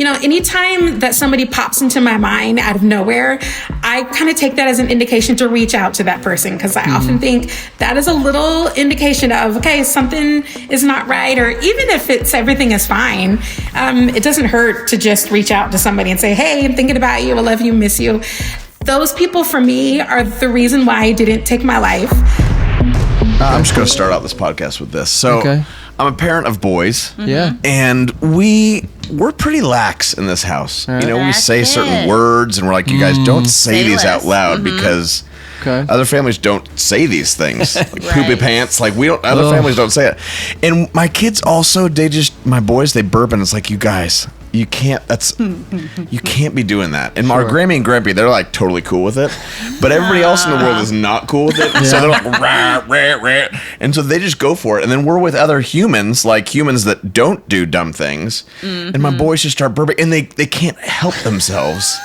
anytime that somebody pops into my mind out of nowhere, I kind of take that as an indication to reach out to that person, because I often think that is a little indication of, okay, something is not right, or even if everything is fine, it doesn't hurt to just reach out to somebody and say, hey, I'm thinking about you, I love you, miss you. Those people for me are the reason why I didn't take my life. I'm just going to start out this podcast with this. So I'm a parent of boys. Yeah. And we're pretty lax in this house. We say certain words and we're like, you guys don't say these out loud because other families don't say these things. Like poopy pants. Like other families don't say it. And my kids also, my boys, they burp and it's like, you guys, you can't be doing that. And our Grammy and Grampy, they're like totally cool with it. But everybody else in the world is not cool with it. So they're like, rah, rah, rah. And so they just go for it. And then we're with other humans, like humans that don't do dumb things. And my boys just start burping and they can't help themselves.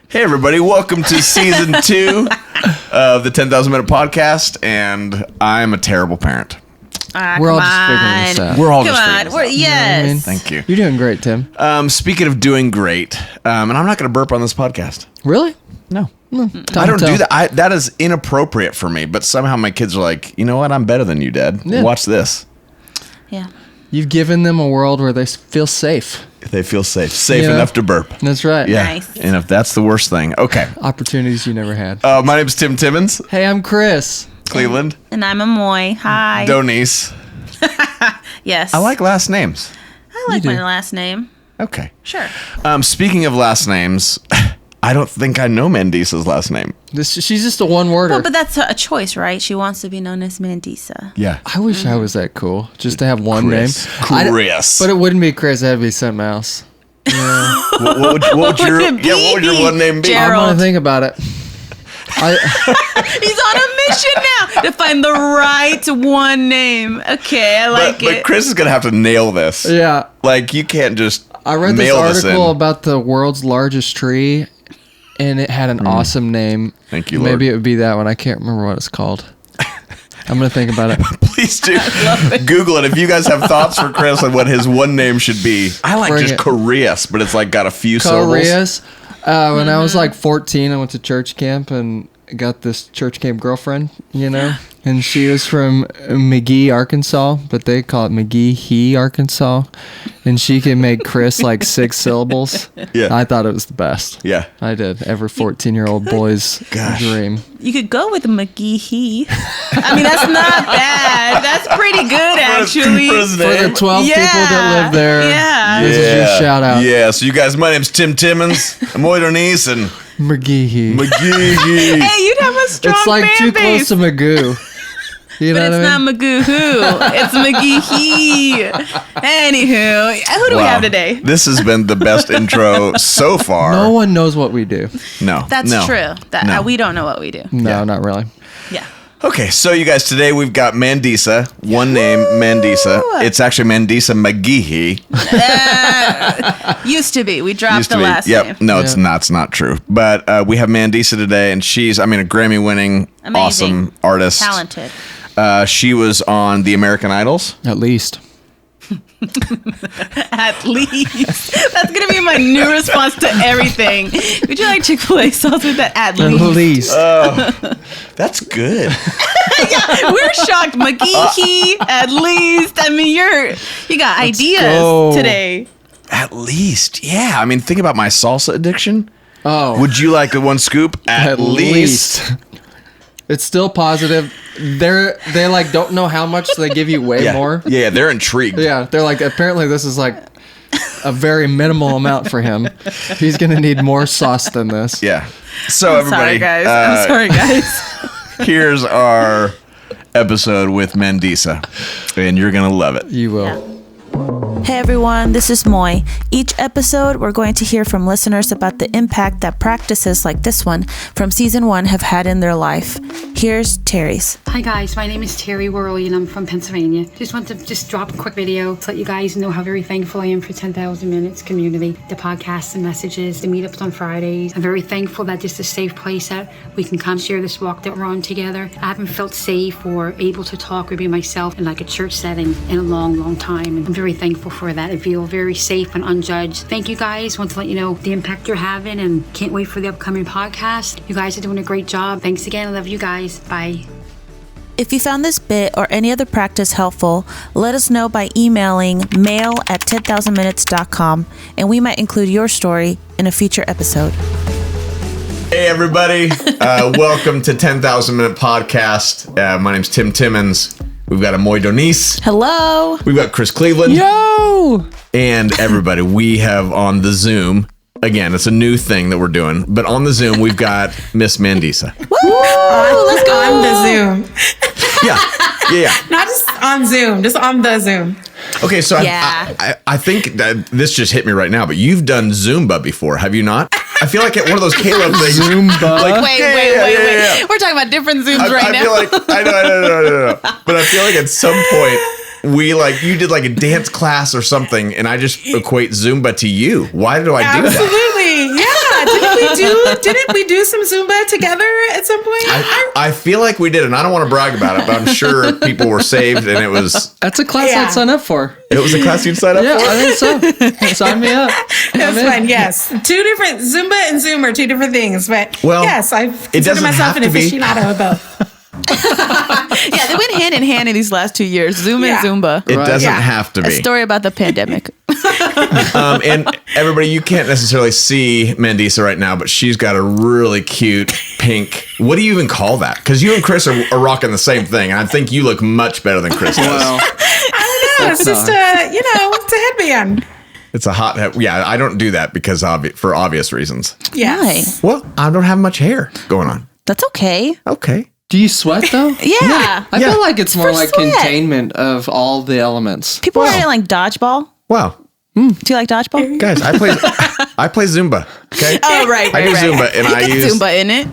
Hey everybody, welcome to season 2 of the 10,000 Minute Podcast. And I'm a terrible parent. We're all just figuring this out. We're all just figuring this out. Yes. You know what I mean? Thank you. You're doing great, Tim. Speaking of doing great, and I'm not going to burp on this podcast. Really? No. I don't do that. That is inappropriate for me, but somehow my kids are like, you know what? I'm better than you, Dad. Yeah. Watch this. Yeah. You've given them a world where they feel safe. They feel safe. Safe enough to burp. That's right. Yeah. Nice. And if that's the worst thing, okay. Opportunities you never had. My name's Tim Timmons. Hey, I'm Chris. Cleveland. And I'm Amoy. Hi. Donice. Yes. I like last names. I like my last name. Okay. Sure. Speaking of last names, I don't think I know Mandisa's last name. She's just a one-worder. Well, but that's a choice, right? She wants to be known as Mandisa. Yeah. I wish I was that cool, just to have one Chris. name. Chris. But it wouldn't be Chris. It would be something else. Yeah. what would your one name be? Gerald. I'm going to think about it. He's on a mission now to find the right one name. Okay, I like it. But Chris is going to have to nail this. Yeah. Like, you can't just I read this mail article about the world's largest tree, and it had an awesome name. Thank you, Lord. Maybe it would be that one. I can't remember what it's called. I'm going to think about it. Please do. Google it. If you guys have thoughts for Chris on what his one name should be. I like just Corias, but it's like got a few syllables. Corias. When I was like 14, I went to church camp and got this church camp girlfriend, and she was from McGehee, Arkansas, but they call it McGehee, Arkansas, and she can make Chris like 6 syllables. Yeah. I thought it was the best. Yeah. I did. Every 14-year-old boy's dream. You could go with McGehee. I mean, that's not bad. That's pretty good, actually. For the 12 people that live there, this is your shout out. Yeah, so you guys, my name's Tim Timmons. I'm Donice and McGehee. Hey, you'd have a strong It's like fan too base. close to Magoo. You know but it's not Magoo. It's McGehee. Anywho, who do we have today? This has been the best intro so far. No one knows what we do. No. That's true. We don't know what we do. No, not really. Yeah. Okay, so you guys, today we've got Mandisa, one name, Mandisa. It's actually Mandisa McGehee. Used to be. We dropped the last name. No, it's not true. But we have Mandisa today, and she's, a Grammy-winning, awesome artist. Talented. She was on The American Idols. At least. At least. That's going to be my new response to everything. Would you like Chick-fil-A sauce with that? At least. That's good. Yeah, we're shocked. McGehee, at least. I mean, you got ideas today. At least. Yeah. Think about my salsa addiction. Oh. Would you like the one scoop? At least. It's still positive. They like don't know how much, so they give you way more. Yeah, they're intrigued. Yeah, they're like, apparently this is like a very minimal amount for him. He's gonna need more sauce than this. Yeah. So everybody, I'm sorry, guys. Here's our episode with Mandisa, and you're gonna love it. You will. Yeah. Hey everyone, this is Moy. Each episode, we're going to hear from listeners about the impact that practices like this one from season 1 have had in their life. Here's Terry's. Hi guys, my name is Terry Worley and I'm from Pennsylvania. Just want to drop a quick video to let you guys know how very thankful I am for 10,000 Minutes community, the podcasts and messages, the meetups on Fridays. I'm very thankful that this is a safe place that we can come share this walk that we're on together. I haven't felt safe or able to talk or be myself in like a church setting in a long, long time. And I'm very thankful for that. I feel very safe and unjudged. Thank you guys. Want to let you know the impact you're having and can't wait for the upcoming podcast. You guys are doing a great job. Thanks again. I love you guys. Bye. If you found this bit or any other practice helpful, let us know by emailing mail@10,000minutes.com, and we might include your story in a future episode. Hey, everybody. Welcome to 10,000 Minute Podcast. My name's Tim Timmons. We've got Amoy Donice. Hello. We've got Chris Cleveland. Yo! And everybody, we have on the Zoom, again, it's a new thing that we're doing, but on the Zoom, we've got Miss Mandisa. Woo! Let's go. On the Zoom. Yeah. Not just on Zoom, just on the Zoom. Okay, so Yeah. I think that this just hit me right now, but you've done Zumba before, have you not? I feel like at one of those Caleb things. Zumba. Wait. We're talking about different Zooms right I now. feel like I know. But I feel like at some point you did like a dance class or something, and I just equate Zumba to you. Why do I do that? Absolutely. Yeah. Didn't we do some Zumba together at some point? I feel like we did, and I don't want to brag about it, but I'm sure people were saved, and it was That's a class I'd sign up for. a class you'd sign up Yeah, for. I think so. Sign me up. That's fun, yes. Two different, Zumba and Zoom are two different things, but yes, I've considered doesn't myself have an to be. aficionado of both. Yeah, they went hand in hand in these last 2 years. Zoom and Zumba. It doesn't Yeah. have to A be. story about the pandemic. And everybody, you can't necessarily see Mandisa right now, but she's got a really cute pink. What do you even call that? Because you and Chris are rocking the same thing, and I think you look much better than Chris does. Well, I don't know. It's just it's a headband. It's a hot head. Yeah, I don't do that because for obvious reasons. Yes. Well, I don't have much hair going on. That's okay. Okay. do you sweat though? Yeah. I feel like it's more For like sweat. containment of all the elements. People are in like dodgeball. Wow. Do you like dodgeball? Guys, I play Zumba. Okay. Oh, right. I do Zumba, and You I get use Zumba in it.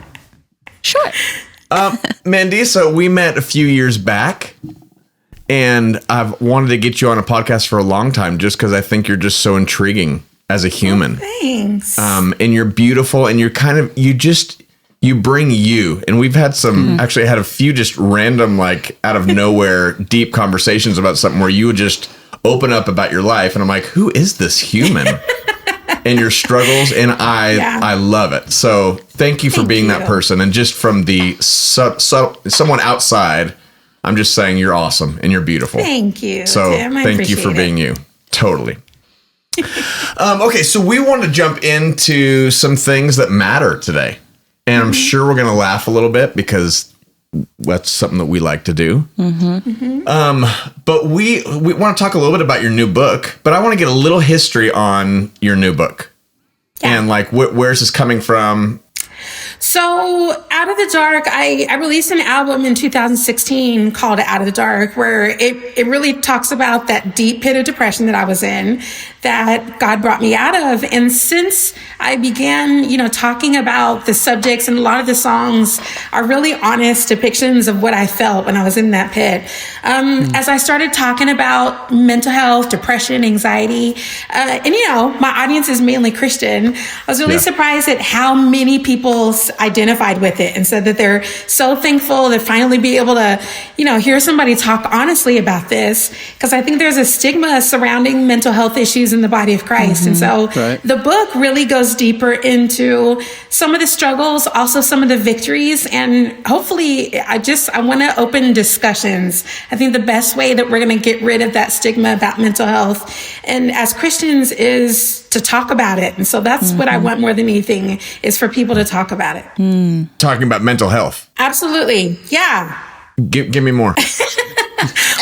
Sure. Mandisa. We met a few years back, and I've wanted to get you on a podcast for a long time, just because I think you're just so intriguing as a human. Thanks. And you're beautiful, and you're you bring you. And we've had actually had a few just random, like out of nowhere, deep conversations about something where you would just open up about your life, and I'm like, who is this human? And your struggles, and I love it. So thank you for being that person. And just from the someone outside, I'm just saying you're awesome and you're beautiful. Thank you. So Tim, I thank you for appreciate being it. you. Totally. Okay, so we want to jump into some things that matter today. And I'm sure we're going to laugh a little bit because that's something that we like to do. But we want to talk a little bit about your new book, but I want to get a little history on your new book. Yeah. And like, where's this coming from? So, Out of the Dark, I released an album in 2016 called Out of the Dark, where it really talks about that deep pit of depression that I was in, that God brought me out of. And since I began, talking about the subjects, and a lot of the songs are really honest depictions of what I felt when I was in that pit. As I started talking about mental health, depression, anxiety, and my audience is mainly Christian, I was really surprised at how many people identified with it and said that they're so thankful to finally be able to, hear somebody talk honestly about this. Because I think there's a stigma surrounding mental health issues in the body of Christ. And so the book really goes deeper into some of the struggles, also some of the victories. And hopefully I want to open discussions. I think the best way that we're going to get rid of that stigma about mental health, and as Christians, is to talk about it. And so that's what I want more than anything, is for people to talk about it. Talking about mental health. Absolutely. Yeah. Give me more.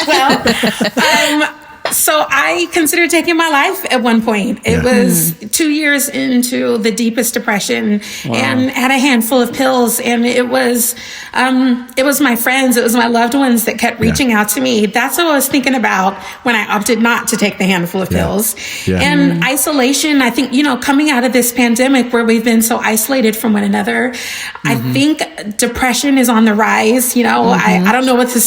Well, so I considered taking my life at one point. It was 2 years into the deepest depression and had a handful of pills. And it was my friends, it was my loved ones that kept reaching out to me. That's what I was thinking about when I opted not to take the handful of pills. And isolation, I think, coming out of this pandemic where we've been so isolated from one another, I think depression is on the rise. I don't know what the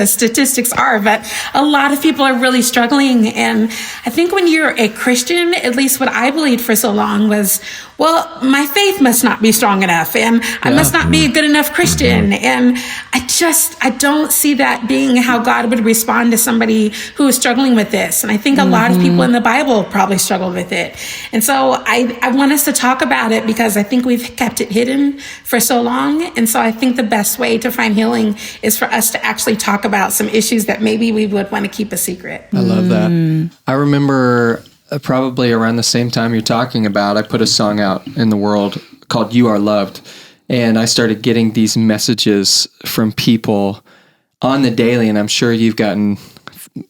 statistics are, but a lot of people are really struggling. And I think when you're a Christian, at least what I believed for so long was, well, my faith must not be strong enough, and I must not be a good enough Christian. And I don't see that being how God would respond to somebody who is struggling with this. And I think a lot of people in the Bible probably struggled with it. And so I want us to talk about it because I think we've kept it hidden for so long. And so I think the best way to find healing is for us to actually talk about some issues that maybe we would want to keep a secret. I love that. I remember probably around the same time you're talking about, I put a song out in the world called You Are Loved. And I started getting these messages from people on the daily, and I'm sure you've gotten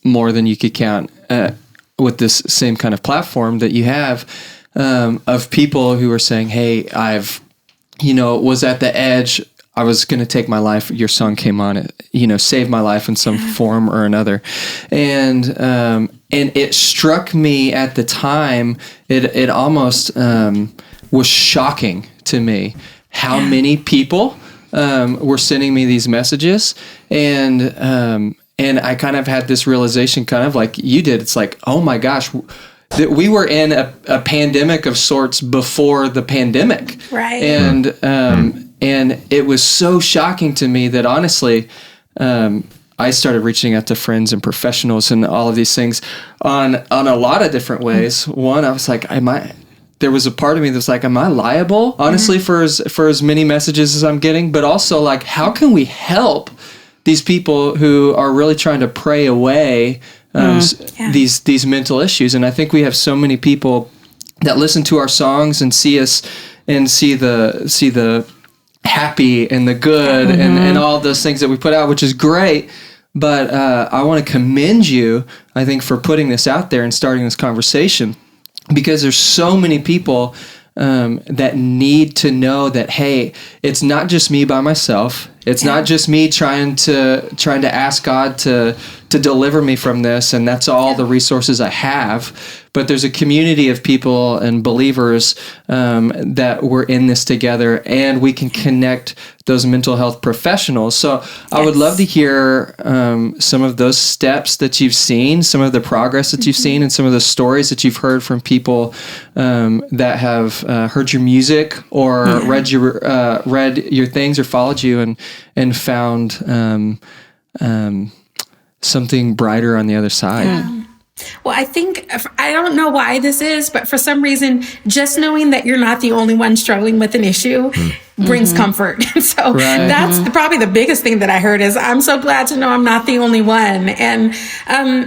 more than you could count with this same kind of platform that you have, of people who are saying, hey, I've, was at the edge. I was going to take my life. Your song came on, it, saved my life in some form or another. And it struck me at the time, it almost was shocking to me how many people were sending me these messages. And I kind of had this realization, kind of like you did. It's like, oh my gosh, that we were in a pandemic of sorts before the pandemic. Right. And it was so shocking to me that honestly, I started reaching out to friends and professionals and all of these things on a lot of different ways. One, I was like, there was a part of me that was like, am I liable, honestly, for as many messages as I'm getting? But also, like, how can we help these people who are really trying to pray away these mental issues? And I think we have so many people that listen to our songs and see us and see the happy and the good and all those things that we put out, which is great. But I want to commend you, I think, for putting this out there and starting this conversation, because there's so many people that need to know that, hey, it's not just me by myself. It's not just me trying to ask God to deliver me from this, and that's all the resources I have. But there's a community of people and believers that we're in this together, and we can connect those mental health professionals. So I would love to hear some of those steps that you've seen, some of the progress that you've seen, and some of the stories that you've heard from people that have heard your music or read your things or followed you and found something brighter on the other side. Yeah. Well, I think, I don't know why this is, but for some reason, just knowing that you're not the only one struggling with an issue brings comfort. And so that's probably the biggest thing that I heard is, I'm so glad to know I'm not the only one. And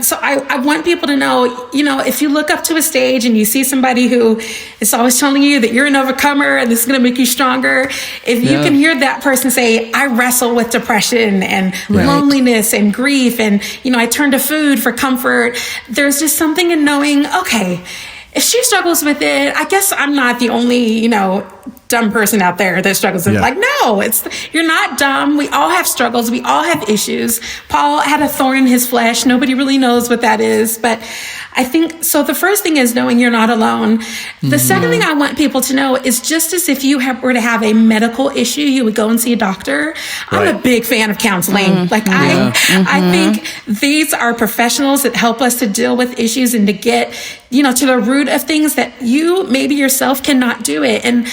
so I want people to know, if you look up to a stage and you see somebody who is always telling you that you're an overcomer and this is going to make you stronger, if you can hear that person say, I wrestle with depression and loneliness and grief, and, I turn to food for comfort, there's just something in knowing, okay, if she struggles with it, I guess I'm not the only, dumb person out there that struggles with it. Like, no, you're not dumb. We all have struggles. We all have issues. Paul had a thorn in his flesh. Nobody really knows what that is. But I think, so the first thing is knowing you're not alone. The second thing I want people to know is, just as if you were to have a medical issue, you would go and see a doctor. I'm a big fan of counseling. I think these are professionals that help us to deal with issues and to get, to the root of things that you maybe yourself cannot do it. And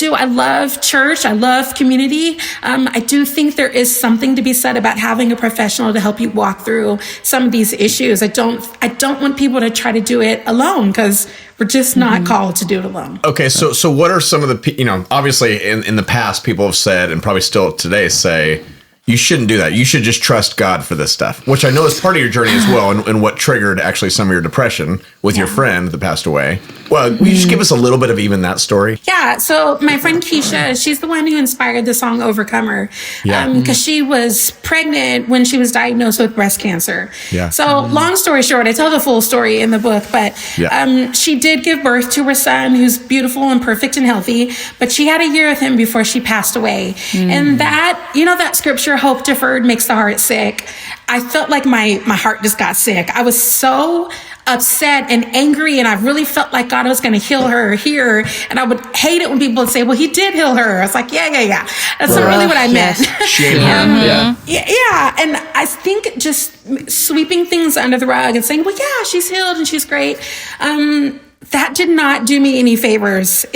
I love church. I love community. I do think there is something to be said about having a professional to help you walk through some of these issues. I don't want people to try to do it alone, because we're just not called to do it alone. Okay, so what are some of the, obviously in the past, people have said, and probably still today say, you shouldn't do that. You should just trust God for this stuff, which I know is part of your journey as well, and what triggered actually some of your depression with your friend that passed away. Well, will you just give us a little bit of even that story? Yeah, so my friend Keisha, she's the one who inspired the song Overcomer, because she was pregnant when she was diagnosed with breast cancer. Yeah. So long story short, I tell the full story in the book, but she did give birth to her son, who's beautiful and perfect and healthy, but she had a year with him before she passed away. And that, that scripture, hope deferred makes the heart sick. I felt like my heart just got sick. I was so upset and angry, and I really felt like God was going to heal her here. And I would hate it when people would say, well, he did heal her. I was like, yeah. That's not really what I meant. Shame her. Yeah. And I think just sweeping things under the rug and saying, well, yeah, she's healed and she's great. That did not do me any favors.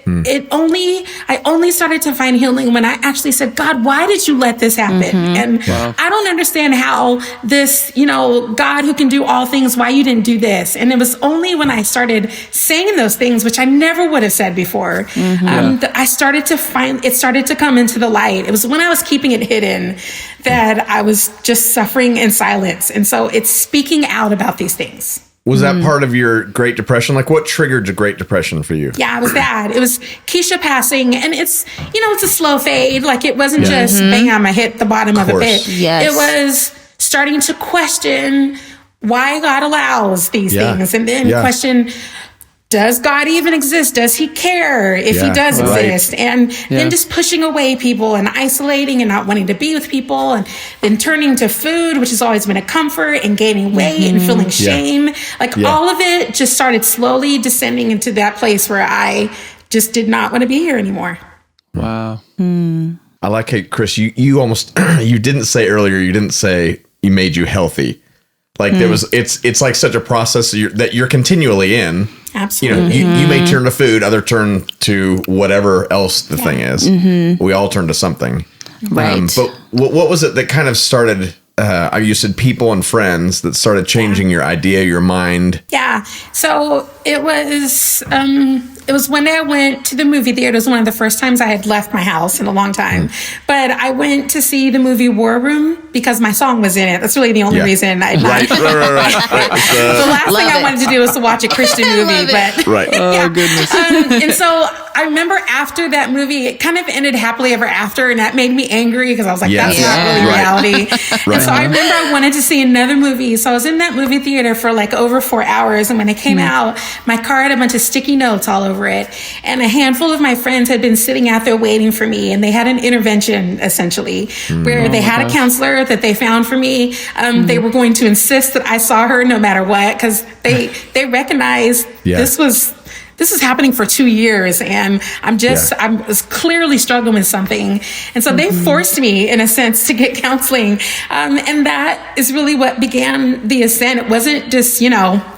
I only started to find healing when I actually said, God, why did you let this happen? And I don't understand how this, God who can do all things, why you didn't do this. And it was only when I started saying those things, which I never would have said before, that I started to find, it started to come into the light. It was when I was keeping it hidden that I was just suffering in silence. And so it's speaking out about these things. Was that part of your Great Depression? Like, what triggered the Great Depression for you? Yeah, it was bad. It was Keisha passing, and it's a slow fade. Like, it wasn't just, bam, I hit the bottom of the pit. Yes. It was starting to question why God allows these things, and then question, does God even exist? Does he care if he does exist? And then just pushing away people and isolating and not wanting to be with people, and then turning to food, which has always been a comfort, and gaining weight and feeling shame. All of it just started slowly descending into that place where I just did not want to be here anymore. Wow. I like how, Chris, you almost, you didn't say earlier, you didn't say you made you healthy. Like there was, it's like such a process that you're continually in. Absolutely. You may turn to food, other turn to whatever else the thing is. We all turn to something. Right. But what was it that kind of started, you said people and friends that started changing your idea, your mind? Yeah. So it was when I went to the movie theater. It was one of the first times I had left my house in a long time. But I went to see the movie War Room because my song was in it. That's really the only reason I Right. The last thing I wanted to do was to watch a Christian movie. But Oh, goodness. and so I remember after that movie, it kind of ended happily ever after, and that made me angry because I was like, that's not really reality. And so I remember I wanted to see another movie. So I was in that movie theater for like over 4 hours. And when it came out, my car had a bunch of sticky notes all over it. And a handful of my friends had been sitting out there waiting for me. And they had an intervention, essentially, where they had a counselor that they found for me. They were going to insist that I saw her no matter what, because they recognized this is happening for 2 years, and I was clearly struggling with something. And so they forced me, in a sense, to get counseling. And that is really what began the ascent. It wasn't just,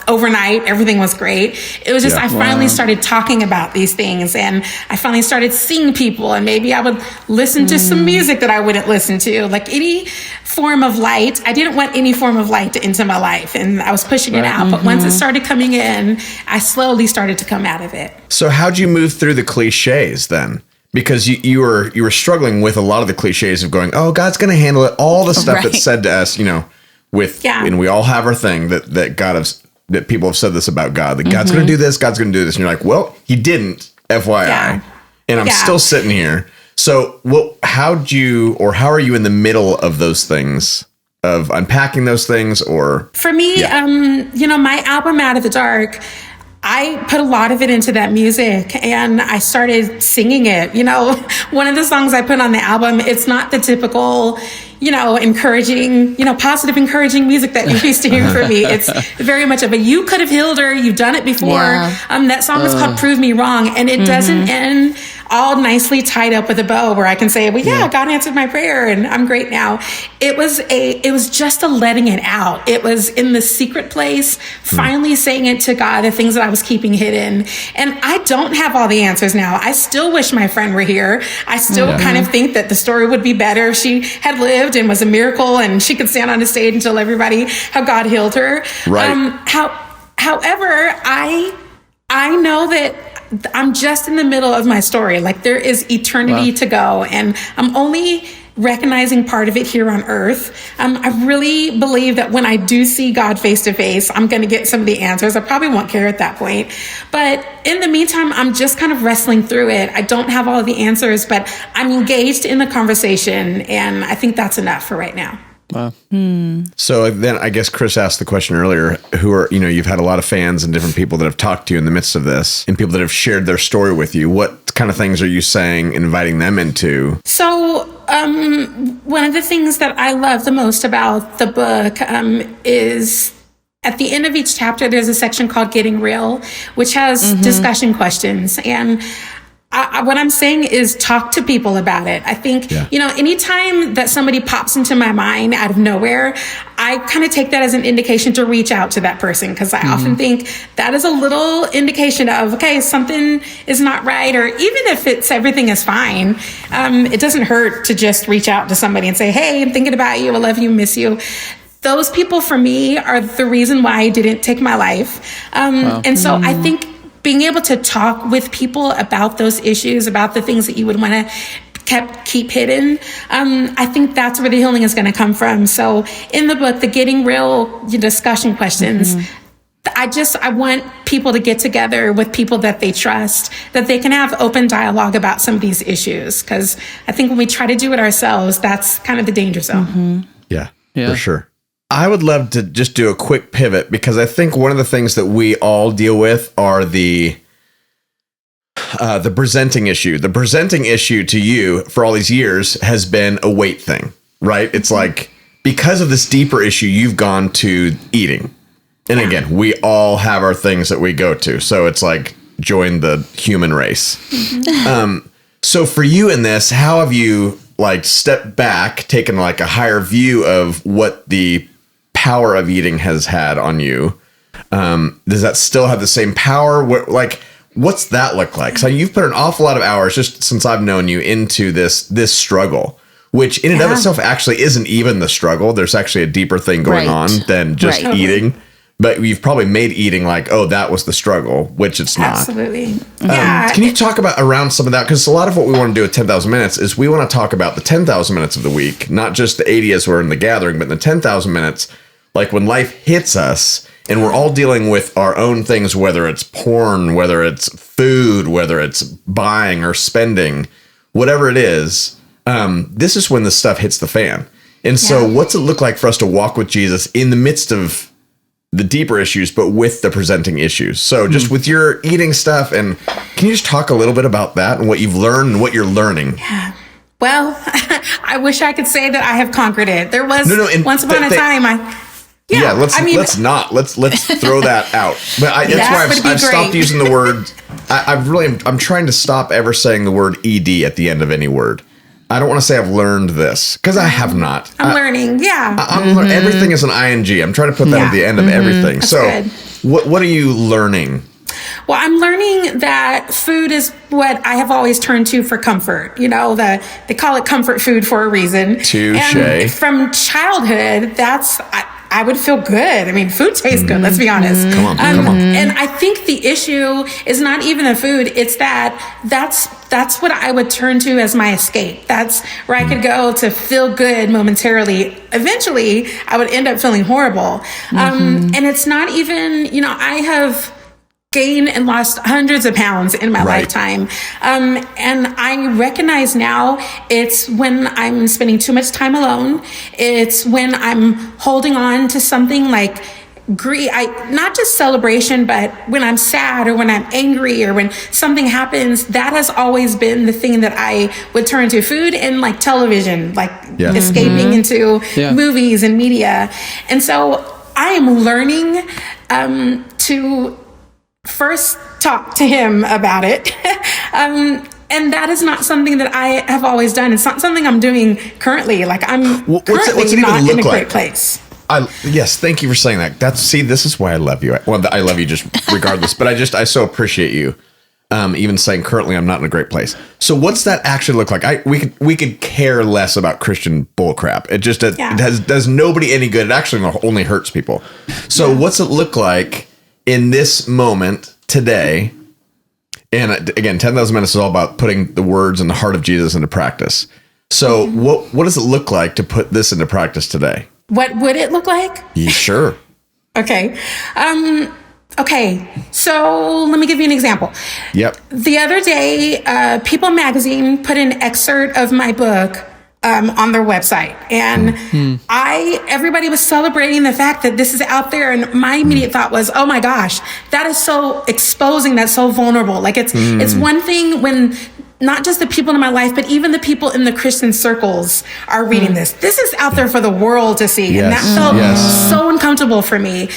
overnight, everything was great. It was just, I finally started talking about these things, and I finally started seeing people, and maybe I would listen to some music that I wouldn't listen to, like any form of light. I didn't want any form of light to enter my life, and I was pushing it out. But once it started coming in, I slowly started to come out of it. So how'd you move through the cliches then? Because you were struggling with a lot of the cliches of going, oh, God's going to handle it. All the stuff that's said to us, and we all have our thing that people have said this about God, that God's going to do this, God's going to do this. And you're like, well, he didn't, FYI. And I'm still sitting here. So how are you in the middle of those things, of unpacking those things? Or for me, my album Out of the Dark, I put a lot of it into that music, and I started singing it. One of the songs I put on the album, it's not the typical, encouraging, positive, encouraging music that you're used to hearing from me. It's very much of a, you could have healed her. You've done it before. That song is called Prove Me Wrong. And it doesn't end all nicely tied up with a bow where I can say, well, God answered my prayer and I'm great now. It was just a letting it out. It was in the secret place, finally saying it to God, the things that I was keeping hidden. And I don't have all the answers now. I still wish my friend were here. I still kind of think that the story would be better if she had lived and was a miracle and she could stand on the stage and tell everybody how God healed her. Right. However, I know that I'm just in the middle of my story. Like, there is eternity to go, and I'm only recognizing part of it here on earth. I really believe that when I do see God face to face, I'm going to get some of the answers. I probably won't care at that point. But in the meantime, I'm just kind of wrestling through it. I don't have all the answers, but I'm engaged in the conversation, and I think that's enough for right now. Wow. So then I guess Chris asked the question earlier, who are, you've had a lot of fans and different people that have talked to you in the midst of this, and people that have shared their story with you. What kind of things are you saying, inviting them into? So one of the things that I love the most about the book is at the end of each chapter, there's a section called Getting Real, which has discussion questions. And what I'm saying is talk to people about it. I think, anytime that somebody pops into my mind out of nowhere, I kind of take that as an indication to reach out to that person, because I often think that is a little indication of, okay, something is not right. Or even if everything is fine, it doesn't hurt to just reach out to somebody and say, hey, I'm thinking about you. I love you, miss you. Those people for me are the reason why I didn't take my life. And so I think being able to talk with people about those issues, about the things that you would want to keep hidden, I think that's where the healing is going to come from. So in the book, the Getting Real discussion questions, I want people to get together with people that they trust, that they can have open dialogue about some of these issues. Because I think when we try to do it ourselves, that's kind of the danger zone. Yeah, for sure. I would love to just do a quick pivot, because I think one of the things that we all deal with are the presenting issue. The presenting issue to you for all these years has been a weight thing, right? It's like, because of this deeper issue, you've gone to eating. And again, we all have our things that we go to. So it's like, join the human race. So for you in this, how have you stepped back, taken a higher view of what the power of eating has had on you? Does that still have the same power? What's that look like? So you've put an awful lot of hours, just since I've known you, into this struggle, which in and of itself actually isn't even the struggle. There's actually a deeper thing going on than just eating. But you've probably made eating that was the struggle, which it's not. Absolutely. Can you talk about around some of that? Because a lot of what we want to do with 10,000 Minutes is we want to talk about the 10,000 minutes of the week, not just the 80 as we're in the gathering, but the 10,000 minutes, when life hits us and we're all dealing with our own things, whether it's porn, whether it's food, whether it's buying or spending, whatever it is, this is when the stuff hits the fan. And so what's it look like for us to walk with Jesus in the midst of the deeper issues, but with the presenting issues? So just with your eating stuff, and can you just talk a little bit about that and what you've learned and what you're learning? Yeah. Well, I wish I could say that I have conquered it. There was once upon a time let's throw that out. But that's why I've stopped using the word. I'm trying to stop ever saying the word ED at the end of any word. I don't want to say I've learned this, because I have not. I'm learning. Yeah. Everything is an ing. I'm trying to put that at the end of everything. That's so good. What are you learning? Well, I'm learning that food is what I have always turned to for comfort. They call it comfort food for a reason. Touche. And from childhood, I would feel good. I mean, food tastes good. Let's be honest. Come on. And I think the issue is not even the food. It's that's what I would turn to as my escape. That's where I could go to feel good momentarily. Eventually, I would end up feeling horrible. And it's not even, I have gained and lost hundreds of pounds in my lifetime. And I recognize now it's when I'm spending too much time alone. It's when I'm holding on to something like grief, not just celebration, but when I'm sad or when I'm angry or when something happens, that has always been the thing that I would turn to. Food and television, escaping into movies and media. And so I am learning to first talk to him about it. And that is not something that I have always done. It's not something I'm doing currently. I'm currently not in a great place. Yes, thank you for saying that. This is why I love you. I love you just regardless, but I so appreciate you. Even saying currently I'm not in a great place. So what's that actually look like? We could care less about Christian bullcrap. It just does nobody any good. It actually only hurts people. So what's it look like in this moment today? And again, 10,000 Minutes is all about putting the words and the heart of Jesus into practice. So what does it look like to put this into practice today? What would it look like? Yeah, sure. Okay. Okay. So let me give you an example. Yep. The other day, People Magazine put an excerpt of my book on their website. And everybody was celebrating the fact that this is out there. And my immediate thought was, oh my gosh, that is so exposing. That's so vulnerable. It's one thing when not just the people in my life, but even the people in the Christian circles are reading this. This is out there for the world to see. Yes. And that felt so uncomfortable for me.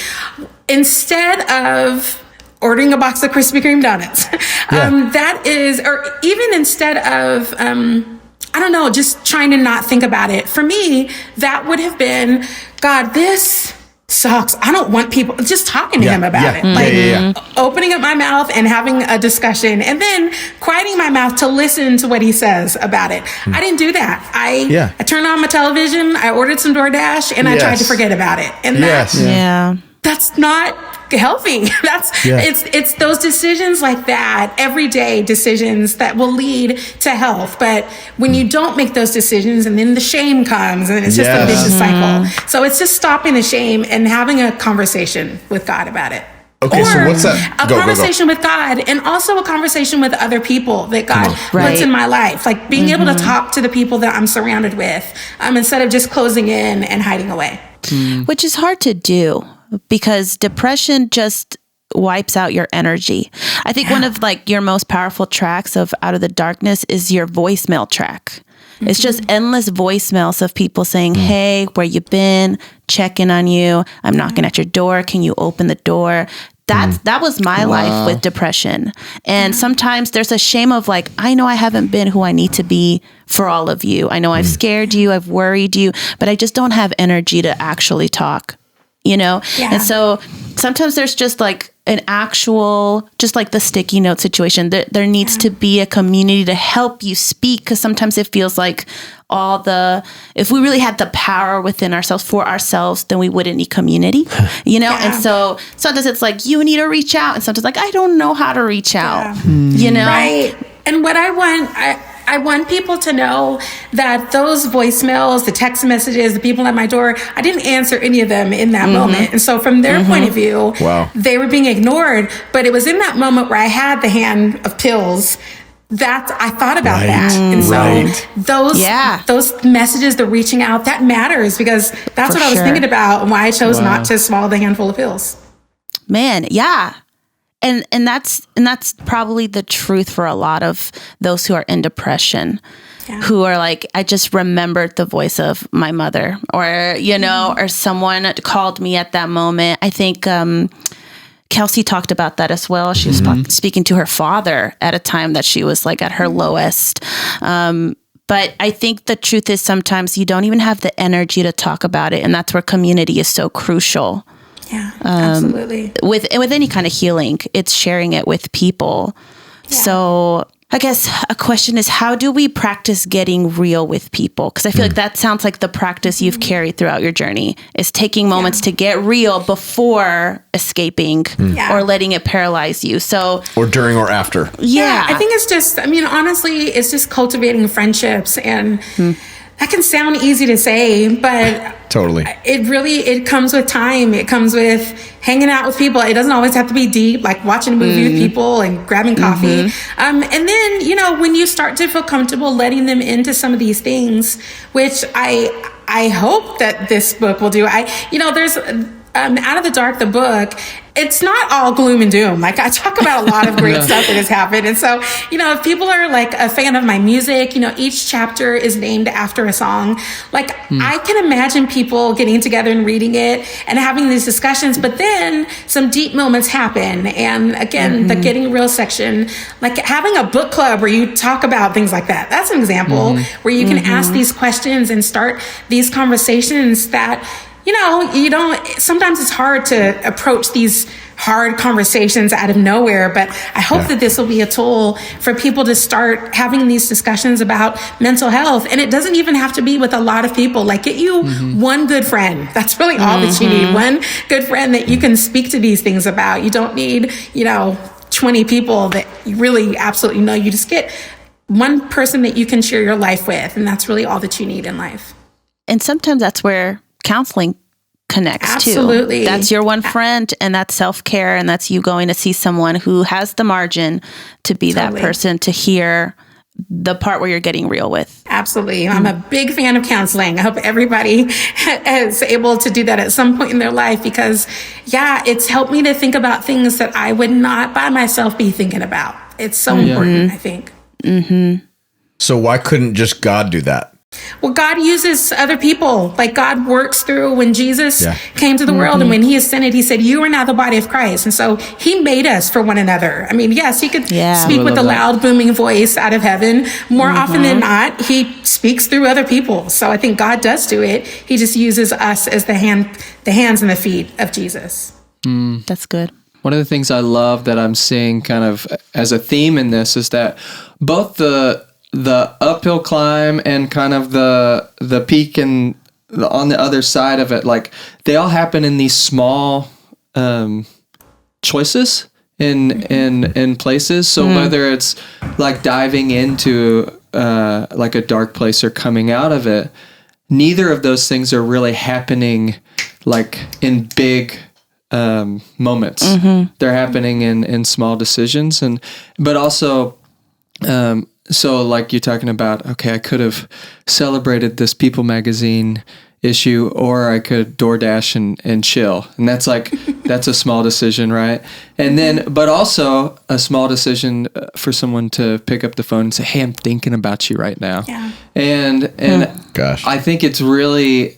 instead of ordering a box of Krispy Kreme donuts, that is, or even instead of, I don't know, just trying to not think about it. For me, that would have been, God, this sucks. I don't want people just talking to him about it. Like opening up my mouth and having a discussion and then quieting my mouth to listen to what he says about it. I didn't do that. I turned on my television, I ordered some DoorDash, and I tried to forget about it. And that's not healthy. It's those decisions like that, everyday decisions that will lead to health. But when you don't make those decisions and then the shame comes and it's just a vicious cycle. So it's just stopping the shame and having a conversation with God about it. Okay, so what's that? A conversation with God, and also a conversation with other people that God puts in my life. Like being able to talk to the people that I'm surrounded with, instead of just closing in and hiding away. Which is hard to do, because depression just wipes out your energy. I think one of like your most powerful tracks of Out of the Darkness is your voicemail track. It's just endless voicemails of people saying, hey, where you been? Checking on you. I'm knocking at your door. Can you open the door? That was my life with depression. And sometimes there's a shame of like, I know I haven't been who I need to be for all of you. I know I've scared you. I've worried you, but I just don't have energy to actually talk, you know? And so sometimes there's just like an actual, just like the sticky note situation, there needs to be a community to help you speak. Cause sometimes it feels like if we really had the power within ourselves for ourselves, then we wouldn't need community, you know? And so sometimes it's like, you need to reach out. And sometimes like, I don't know how to reach out, you know? Right. And what I want people to know that those voicemails, the text messages, the people at my door, I didn't answer any of them in that moment. And so from their point of view, they were being ignored. But it was in that moment where I had the hand of pills that I thought about that. And so those messages, the reaching out, that matters, because that's what I was thinking about and why I chose not to swallow the handful of pills. Man, yeah. And that's probably the truth for a lot of those who are in depression, who are like, I just remembered the voice of my mother, or, you know, or someone called me at that moment. I think Kelsey talked about that as well. She was speaking to her father at a time that she was like at her lowest. But I think the truth is sometimes you don't even have the energy to talk about it. And that's where community is so crucial. Yeah, absolutely. With any kind of healing, it's sharing it with people. So I guess a question is, how do we practice getting real with people? Because I feel like that sounds like the practice you've carried throughout your journey, is taking moments to get real before escaping or letting it paralyze you. So, or during or after. Yeah, I think it's just, honestly, it's just cultivating friendships. And that can sound easy to say, but totally, it comes with time. It comes with hanging out with people. It doesn't always have to be deep, like watching a movie with people and grabbing coffee. And then, when you start to feel comfortable letting them into some of these things, which I hope that this book will do. There's Out of the Dark, the book, it's not all gloom and doom. Like, I talk about a lot of great stuff that has happened. And so, if people are like a fan of my music, each chapter is named after a song. Like, I can imagine people getting together and reading it and having these discussions, but then some deep moments happen. And again, the getting real section, like having a book club where you talk about things like that. That's an example where you can ask these questions and start these conversations that, sometimes it's hard to approach these hard conversations out of nowhere, but I hope that this will be a tool for people to start having these discussions about mental health. And it doesn't even have to be with a lot of people. Like, get you one good friend. That's really all that you need. One good friend that you can speak to these things about. You don't need, 20 people that you really absolutely know. You just get one person that you can share your life with. And that's really all that you need in life. And sometimes that's where counseling connects Absolutely. too. That's your one friend, and that's self-care, and that's you going to see someone who has the margin to be that person, to hear the part where you're getting real with. Absolutely. I'm a big fan of counseling. I hope everybody is able to do that at some point in their life, because it's helped me to think about things that I would not by myself be thinking about. It's so important, I think. So why couldn't just God do that? Well, God uses other people. Like God works through when Jesus came to the world and when he ascended, he said, you are now the body of Christ. And so he made us for one another. I mean, yes, he could speak with a loud booming voice out of heaven. More often than not, he speaks through other people. So I think God does do it. He just uses us as the hands and the feet of Jesus. That's good. One of the things I love that I'm seeing kind of as a theme in this is that both the uphill climb and kind of the peak and on the other side of it, like they all happen in these small choices in places. So whether it's like diving into like a dark place or coming out of it, neither of those things are really happening like in big moments. They're happening in small decisions, but also so like you're talking about, okay, I could have celebrated this People magazine issue, or I could DoorDash and chill, and that's like that's a small decision, right? And then but also a small decision for someone to pick up the phone and say, hey, I'm thinking about you right now. And gosh, I think it's really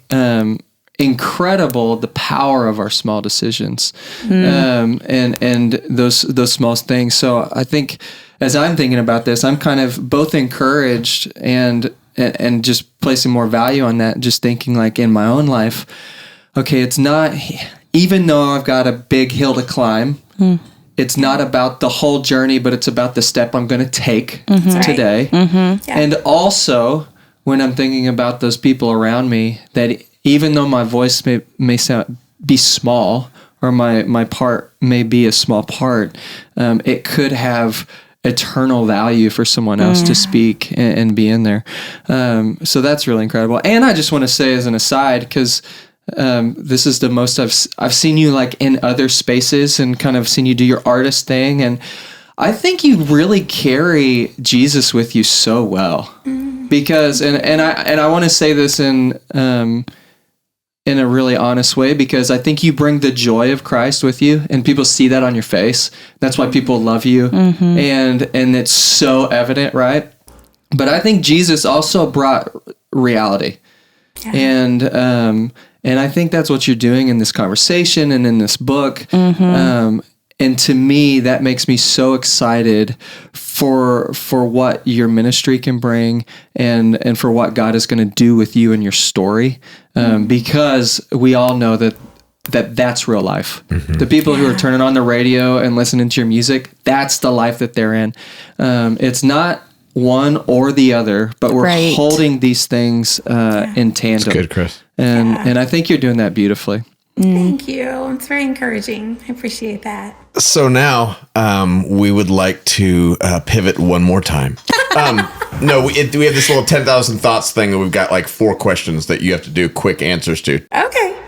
incredible the power of our small decisions and those small things. So I think as I'm thinking about this, I'm kind of both encouraged and just placing more value on that, just thinking like in my own life, okay, it's not, even though I've got a big hill to climb, it's not about the whole journey, but it's about the step I'm going to take today. And also when I'm thinking about those people around me, that even though my voice may be small, or my part may be a small part, it could have eternal value for someone else to speak and be in there. So that's really incredible. And I just want to say as an aside, because this is the most I've seen you like in other spaces and kind of seen you do your artist thing, and I think you really carry Jesus with you so well. Because and I want to say this in a really honest way, because I think you bring the joy of Christ with you, and people see that on your face. That's why people love you, and it's so evident, right? But I think Jesus also brought reality, and I think that's what you're doing in this conversation and in this book. And to me, that makes me so excited for what your ministry can bring and for what God is going to do with you and your story. Because we all know that's real life. The people who are turning on the radio and listening to your music, that's the life that they're in. It's not one or the other, but we're holding these things in tandem. That's good, Chris. And I think you're doing that beautifully. Thank you. It's very encouraging. I appreciate that. So now we would like to pivot one more time. No, we have this little 10,000 thoughts thing that we've got like 4 questions that you have to do quick answers to.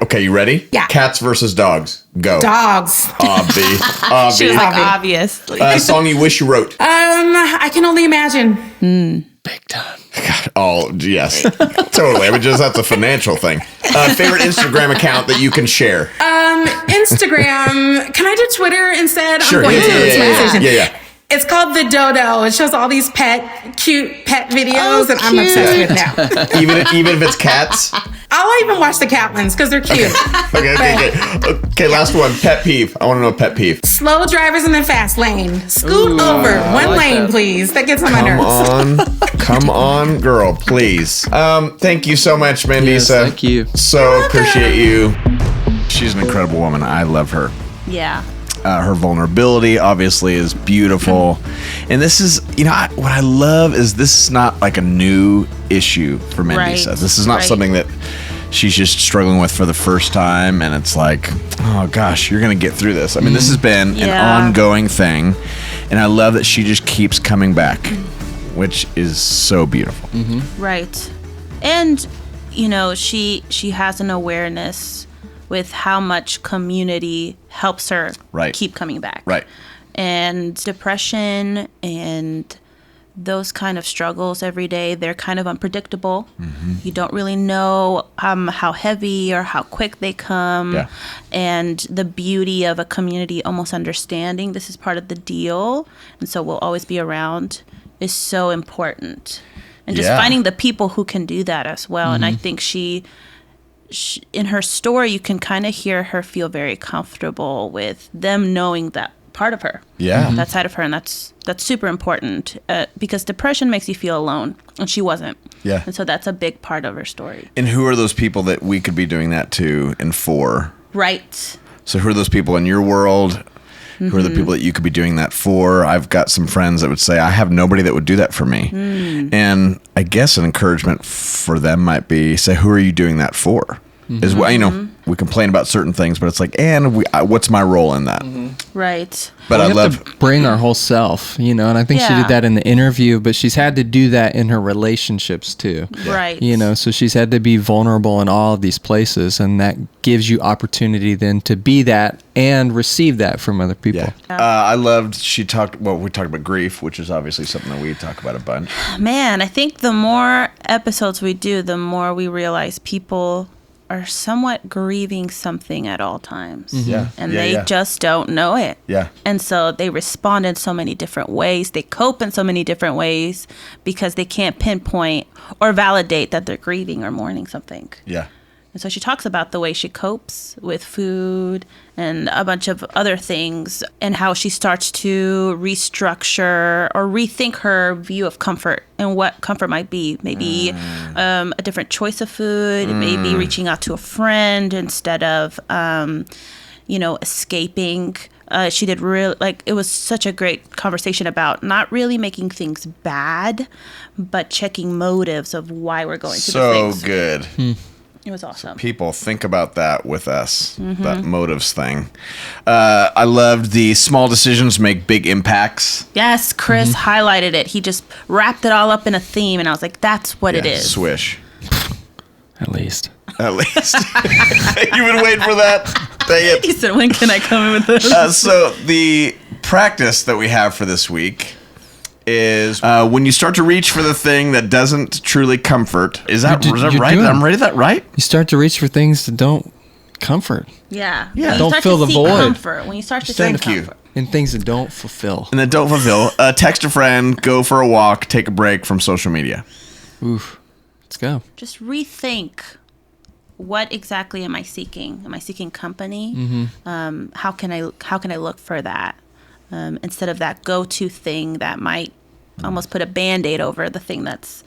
Okay, you ready? Yeah. Cats versus dogs. Go. Dogs. Obvi. She was like, obviously. Song you wish you wrote. I can only imagine. Big time. God, oh, yes. Totally. I mean, that's a financial thing. Favorite Instagram account that you can share? Instagram. Can I do Twitter instead? Sure. I'm going to. It's my decision. Yeah. It's called The Dodo. It shows all these cute pet videos that I'm obsessed with now. even if it's cats? I'll even watch the cat ones because they're cute. Okay, last one. Pet peeve. I want to know a pet peeve. Slow drivers in the fast lane. Scoot over. One like lane, please. That gets on my nerves. Come on, girl, please. Thank you so much, Mandisa. Yes, thank you. So appreciate you. She's an incredible woman. I love her. Yeah. Her vulnerability obviously is beautiful. And this is, what I love is this is not like a new issue for Mandisa. Right. This is not something that she's just struggling with for the first time. And it's like, oh gosh, you're going to get through this. I mean, this has been an ongoing thing. And I love that she just keeps coming back, which is so beautiful. Right. And, she has an awareness with how much community helps her keep coming back. Right. And depression and those kind of struggles every day, they're kind of unpredictable. You don't really know how heavy or how quick they come. Yeah. And the beauty of a community almost understanding this is part of the deal, and so we'll always be around, is so important. and just finding the people who can do that as well. And I think she in her story, you can kind of hear her feel very comfortable with them knowing that part of her, that side of her, and that's super important because depression makes you feel alone, and she wasn't. And so that's a big part of her story. And who are those people that we could be doing that to and for? Right. So who are those people in your world? Who are the people that you could be doing that for? I've got some friends that would say, I have nobody that would do that for me. And I guess an encouragement for them might be, say, who are you doing that for? Is what, you know, we complain about certain things, but it's like, and what's my role in that? Right. But we I have love to bring our whole self, you know, and I think she did that in the interview, but she's had to do that in her relationships too. Right. You know, so she's had to be vulnerable in all of these places, and that gives you opportunity then to be that and receive that from other people. I loved, we talked about grief, which is obviously something that we talk about a bunch. Man, I think the more episodes we do, the more we realize people are somewhat grieving something at all times. And they just don't know it. And so they respond in so many different ways. They cope in so many different ways because they can't pinpoint or validate that they're grieving or mourning something. And so she talks about the way she copes with food and a bunch of other things, and how she starts to restructure or rethink her view of comfort and what comfort might be. Maybe a different choice of food, maybe reaching out to a friend instead of, escaping. She did it was such a great conversation about not really making things bad, but checking motives of why we're going through the things. So good. It was awesome. So people, think about that with us, that motives thing. I loved the small decisions make big impacts. Yes, Chris highlighted it. He just wrapped it all up in a theme, and I was like, that's what it is. Swish. At least. You've been waiting for that? Dang it. He said, when can I come in with this? So the practice that we have for this week is when you start to reach for the thing that doesn't truly comfort. Is that right? Did I read that right? You start to reach for things that don't comfort. Yeah. Don't fill the void. Comfort. When you start to seek comfort. And things that don't fulfill. And that don't fulfill. Text a friend, go for a walk, take a break from social media. Oof. Let's go. Just rethink. What exactly am I seeking? Am I seeking company? How can I look for that? Instead of that go-to thing that might almost put a Band-Aid over the thing that's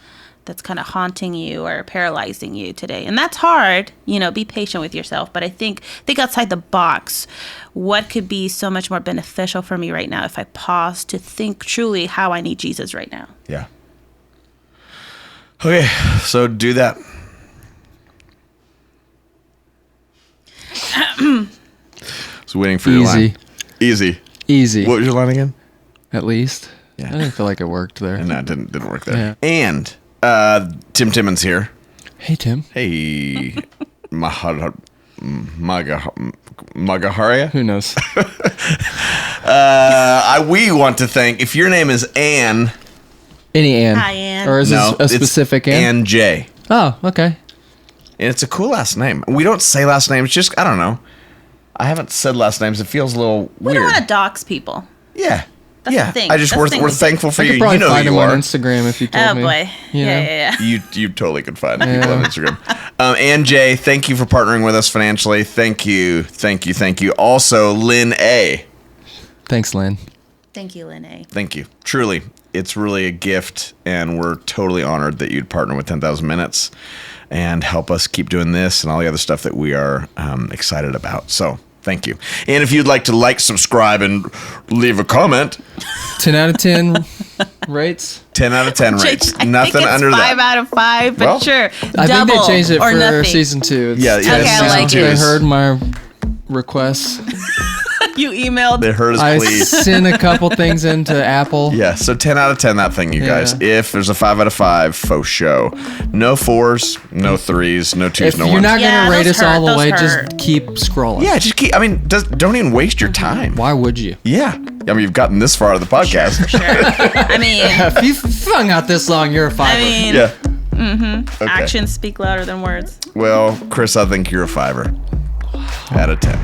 kind of haunting you or paralyzing you today. And that's hard, be patient with yourself. But I think outside the box. What could be so much more beneficial for me right now if I pause to think truly how I need Jesus right now? Yeah. Okay, so do that. So waiting for your line. Easy. What was your line again? At least. Yeah. I didn't feel like it worked there. No, it didn't work there. Yeah. And Tim Timmons here. Hey, Tim. Hey, Magaharia. Who knows? We want to thank, if your name is Ann. Any Ann. Hi, Ann. Or is this a specific Ann? Ann J. Oh, okay. And it's a cool last name. We don't say last names, just, I don't know. I haven't said last names. It feels a little weird. We don't want to dox people. Yeah. That's the thing. We're thankful for I you. could probably You know find who him you are. on Instagram if you told me. Oh, boy. Yeah. You totally could find people on Instagram. Ann J, thank you for partnering with us financially. Thank you. Also, Lynn A. Thanks, Lynn. Thank you, Lynn A. Thank you. Truly, it's really a gift, and we're totally honored that you'd partner with 10,000 Minutes and help us keep doing this and all the other stuff that we are excited about. So, thank you. And if you'd like to subscribe, and leave a comment. 10 out of 10 rates. 10 out of 10 rates. Nothing think it's under 5 out of 5, but Well, sure. I think they changed it or for nothing. season 2. Yeah, Okay, I like They it. heard my requests. You emailed. They heard us, I please. sent a couple things into Apple. Yeah, so 10 out of 10, that thing, you guys. If there's a 5 out of 5, faux show. No 4s, no 3s, no 2s, If no 1s. you're not going Yeah, to rate those us all the hurt, way, those just hurt. keep scrolling. Yeah, just keep, don't even waste your time. Why would you? Yeah. You've gotten this far out of the podcast. Sure. I mean, If you've hung out this long, you're a fiver. I mean, Yeah. Okay. actions speak louder than words. Well, Chris, I think you're a 5er. Out of 10.